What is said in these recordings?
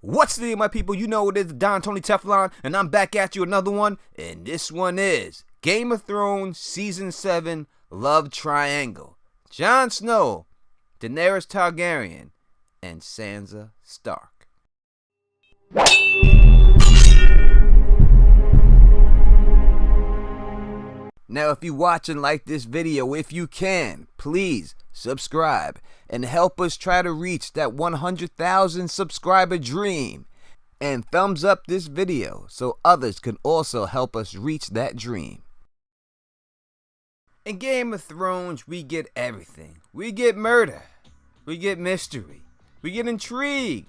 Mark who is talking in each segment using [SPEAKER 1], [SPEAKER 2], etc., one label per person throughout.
[SPEAKER 1] What's the deal, my people? You know it is Don Tony Teflon, and I'm back at you another one, and this one is Game of Thrones Season 7 Love Triangle. Jon Snow, Daenerys Targaryen, and Sansa Stark. Now, if you watch and like this video, if you can, please subscribe and help us try to reach that 100,000 subscriber dream. And thumbs up this video so others can also help us reach that dream. In Game of Thrones, we get everything. We get murder. We get mystery. We get intrigue.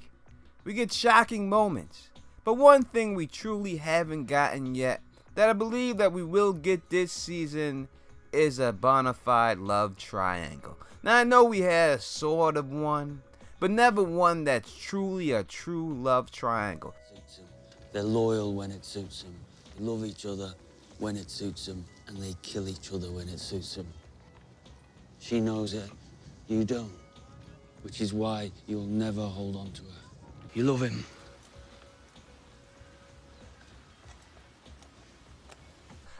[SPEAKER 1] We get shocking moments. But one thing we truly haven't gotten yet, that I believe that we will get this season, is a bona fide love triangle. Now, I know we had sort of one, but never one that's truly a true love triangle.
[SPEAKER 2] They're loyal when it suits them. They love each other when it suits them, and they kill each other when it suits them. She knows it, you don't, which is why you'll never hold on to her. You love him.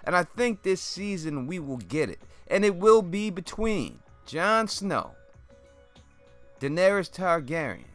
[SPEAKER 1] And I think this season we will get it. And it will be between Jon Snow, Daenerys Targaryen,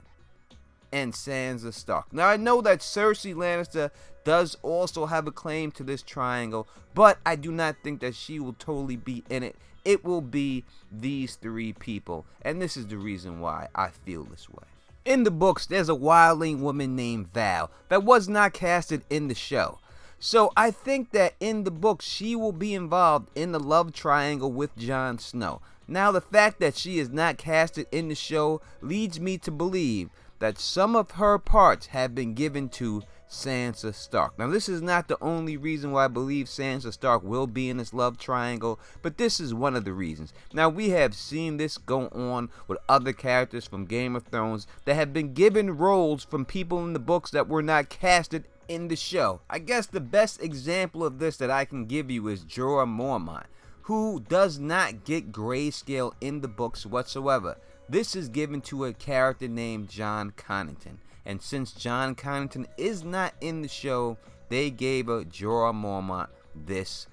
[SPEAKER 1] and Sansa Stark. Now, I know that Cersei Lannister does also have a claim to this triangle, but I do not think that she will totally be in it. It will be these three people, and this is the reason why I feel this way. In the books, there's a wildling woman named Val that was not casted in the show. So I think that in the book, she will be involved in the love triangle with Jon Snow. Now, the fact that she is not casted in the show leads me to believe that some of her parts have been given to Sansa Stark. Now, this is not the only reason why I believe Sansa Stark will be in this love triangle, but this is one of the reasons. Now, we have seen this go on with other characters from Game of Thrones that have been given roles from people in the books that were not casted in the show. I guess the best example of this that I can give you is Jorah Mormont, who does not get grayscale in the books whatsoever. This is given to a character named Jon Connington, and since Jon Connington is not in the show, they gave Jorah Mormont this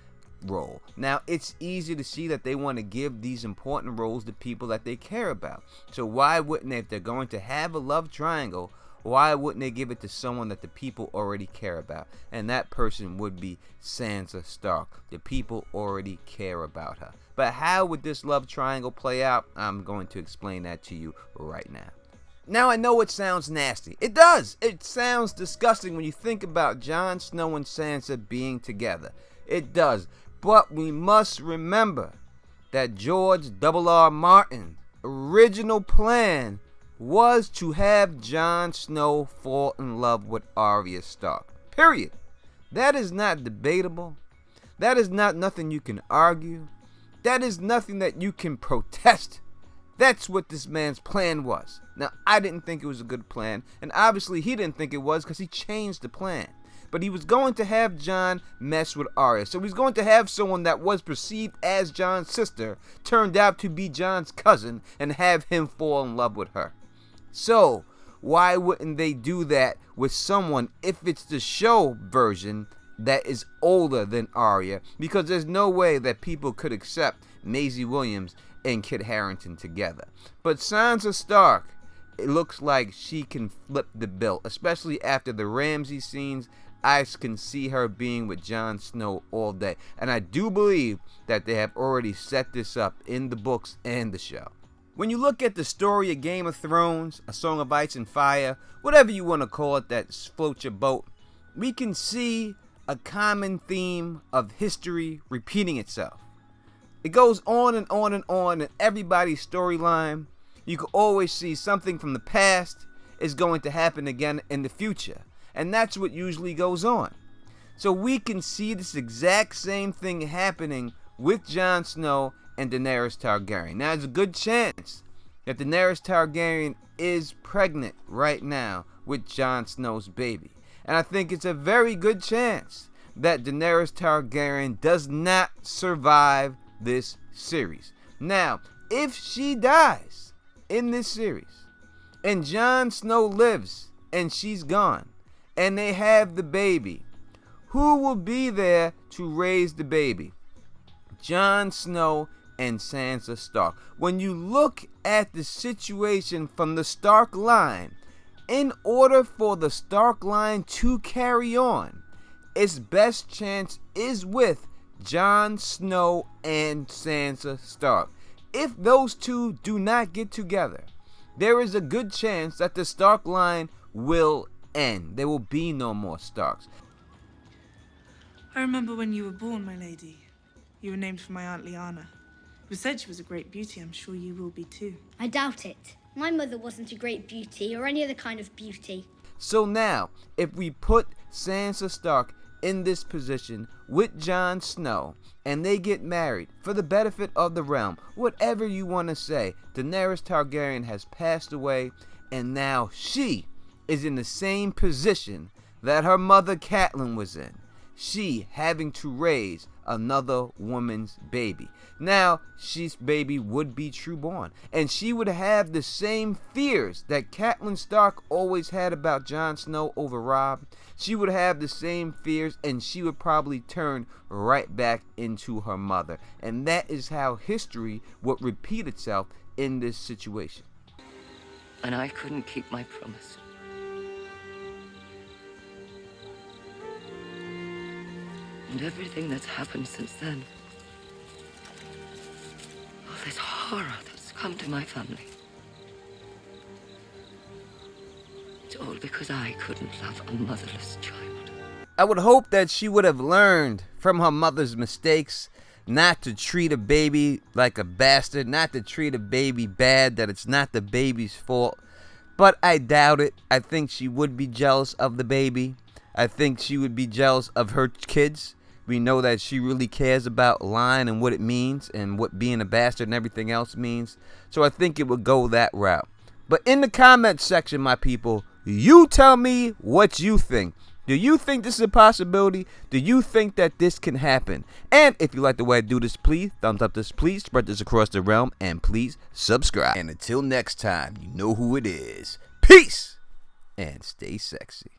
[SPEAKER 1] role. Now, it's easy to see that they want to give these important roles to people that they care about. So why wouldn't they, if they're going to have a love triangle, why wouldn't they give it to someone that the people already care about? And that person would be Sansa Stark. The people already care about her. But how would this love triangle play out? I'm going to explain that to you right now. Now, I know it sounds nasty. It does. It sounds disgusting when you think about Jon Snow and Sansa being together. It does. But we must remember that George R.R. Martin's original plan was to have Jon Snow fall in love with Arya Stark. Period. That is not debatable. That is not nothing you can argue. That is nothing that you can protest. That's what this man's plan was. Now, I didn't think it was a good plan, and obviously he didn't think it was because he changed the plan. But he was going to have Jon mess with Arya. So he's going to have someone that was perceived as Jon's sister turned out to be Jon's cousin and have him fall in love with her. So, why wouldn't they do that with someone if it's the show version that is older than Arya? Because there's no way that people could accept Maisie Williams and Kit Harington together. But Sansa Stark, it looks like she can flip the bill, especially after the Ramsay scenes. I can see her being with Jon Snow all day. And I do believe that they have already set this up in the books and the show. When you look at the story of Game of Thrones, A Song of Ice and Fire, whatever you want to call it that floats your boat, we can see a common theme of history repeating itself. It goes on and on and on in everybody's storyline. You can always see something from the past is going to happen again in the future. And that's what usually goes on. So we can see this exact same thing happening with Jon Snow and Daenerys Targaryen. Now, there's a good chance that Daenerys Targaryen is pregnant right now with Jon Snow's baby. And I think it's a very good chance that Daenerys Targaryen does not survive this series. Now, if she dies in this series and Jon Snow lives and she's gone, and they have the baby. Who will be there to raise the baby? Jon Snow and Sansa Stark. When you look at the situation from the Stark line, in order for the Stark line to carry on, its best chance is with Jon Snow and Sansa Stark. If those two do not get together, there is a good chance that the Stark line will end. There will be no more Starks.
[SPEAKER 3] I remember when you were born, my lady. You were named for my Aunt Lyanna. It was said she was a great beauty. I'm sure you will be too.
[SPEAKER 4] I doubt it. My mother wasn't a great beauty or any other kind of beauty.
[SPEAKER 1] So now, if we put Sansa Stark in this position with Jon Snow, and they get married for the benefit of the realm, whatever you want to say, Daenerys Targaryen has passed away, and now she is in the same position that her mother Catelyn was in. She having to raise another woman's baby. Now, she's baby would be trueborn, and she would have the same fears that Catelyn Stark always had about Jon Snow over Robb. She would have the same fears, and she would probably turn right back into her mother. And that is how history would repeat itself in this situation.
[SPEAKER 5] And I couldn't keep my promise. And everything that's happened since then, all this horror that's come to my family, it's all because I couldn't love a motherless child.
[SPEAKER 1] I would hope that she would have learned from her mother's mistakes not to treat a baby like a bastard, not to treat a baby bad, that it's not the baby's fault. But I doubt it. I think she would be jealous of the baby. I think she would be jealous of her kids. We know that she really cares about lying and what it means and what being a bastard and everything else means. So I think it would go that route. But in the comment section, my people, you tell me what you think. Do you think this is a possibility? Do you think that this can happen? And if you like the way I do this, please thumbs up this, please spread this across the realm, and please subscribe. And until next time, you know who it is. Peace and stay sexy.